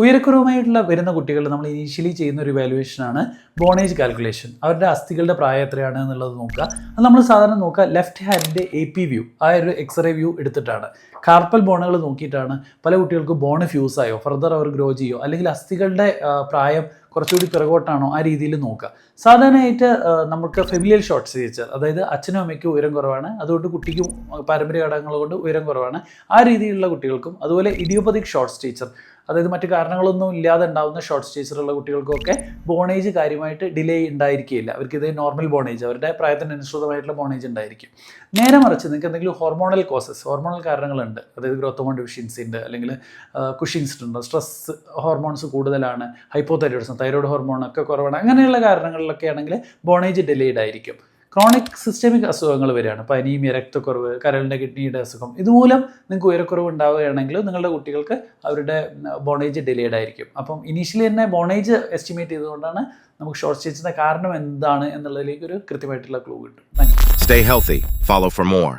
ഉയരക്കുറവുമായിട്ടുള്ള വരുന്ന കുട്ടികൾ നമ്മൾ ഇനീഷ്യലി ചെയ്യുന്ന ഒരു വാല്യുവേഷനാണ് ബോണേജ് കാൽക്കുലേഷൻ. അവരുടെ അസ്ഥികളുടെ പ്രായം എത്രയാണ് എന്നുള്ളത് നോക്കുക. അത് നമ്മൾ സാധാരണ നോക്കുക ലെഫ്റ്റ് ഹാൻഡിൻ്റെ AP വ്യൂ, ആ ഒരു എക്സ്റേ വ്യൂ എടുത്തിട്ടാണ്. കാർപ്പൽ ബോണുകൾ നോക്കിയിട്ടാണ് പല കുട്ടികൾക്കും ബോണ് ഫ്യൂസ് ആയോ, ഫർദർ അവർ ഗ്രോ ചെയ്യോ, അല്ലെങ്കിൽ അസ്ഥികളുടെ പ്രായം കുറച്ചുകൂടി പിറകോട്ടാണോ, ആ രീതിയിൽ നോക്കുക. സാധാരണയായിട്ട് നമുക്ക് ഫെമിലിയൽ ഷോർട്ട് സ്റ്റേച്ചർ, അതായത് അച്ഛനും അമ്മയ്ക്കും ഉയരം കുറവാണ്, അതുകൊണ്ട് കുട്ടിക്കും പാരമ്പര്യ ഘടകങ്ങൾ കൊണ്ട് ഉയരം കുറവാണ്, ആ രീതിയിലുള്ള കുട്ടികൾക്കും, അതുപോലെ ഇഡിയോപ്പതിക് ഷോർട്ട് സ്റ്റേച്ചർ, അതായത് മറ്റു കാരണങ്ങളൊന്നും ഇല്ലാതെ ഉണ്ടാകുന്ന ഷോർട്ട് സ്റ്റേച്ചറുള്ള കുട്ടികൾക്കൊക്കെ ബോണേജ് കാര്യമായിട്ട് ഡിലേ ഉണ്ടായിരിക്കില്ല. അവർക്ക് ഇത് നോർമൽ ബോണേജ്, അവരുടെ പ്രായത്തിനനുസൃതമായിട്ടുള്ള ബോണേജ് ഉണ്ടായിരിക്കും. നേരെ മറിച്ച് നിങ്ങൾക്ക് എന്തെങ്കിലും ഹോർമോണൽ കോസസ്, ഹോർമോണൽ കാരണങ്ങളുണ്ട്, അതായത് ഗ്രോത്ത് ഹോർമോൺ ഡെഫിഷ്യൻസി ഉണ്ട്, അല്ലെങ്കിൽ കുഷിങ്സ് ഉണ്ട്, സ്ട്രെസ് ഹോർമോൺസ് കൂടുതലാണ്, ഹൈപ്പോതൈറോയിഡിസം, തൈറോയ്ഡ് ഹോർമോൺ ഒക്കെ കുറവാണ്, അങ്ങനെയുള്ള കാരണങ്ങളിലൊക്കെ ആണെങ്കിൽ ബോണേജ് ഡിലേഡ് ആയിരിക്കും. ക്രോണിക് സിസ്റ്റമിക് അസുഖങ്ങൾ വരികയാണ്, ഇപ്പോൾ അനീമിയ, രക്തക്കുറവ്, കരളിൻ്റെ കിഡ്നിയുടെ അസുഖം, ഇതുമൂലം നിങ്ങൾക്ക് ഉയരക്കുറവ് ഉണ്ടാവുകയാണെങ്കിൽ നിങ്ങളുടെ കുട്ടികൾക്ക് അവരുടെ ബോണേജ് ഡിലേഡ് ആയിരിക്കും. അപ്പം ഇനീഷ്യലി തന്നെ ബോണേജ് എസ്റ്റിമേറ്റ് ചെയ്തുകൊണ്ടാണ് നമുക്ക് ഷോർട്ട് സ്റ്റേജിൻ്റെ കാരണം എന്താണ് എന്നുള്ളതിലേക്ക് ഒരു കൃത്യമായിട്ടുള്ള ക്ലൂ കിട്ടും. Stay healthy. Follow for more.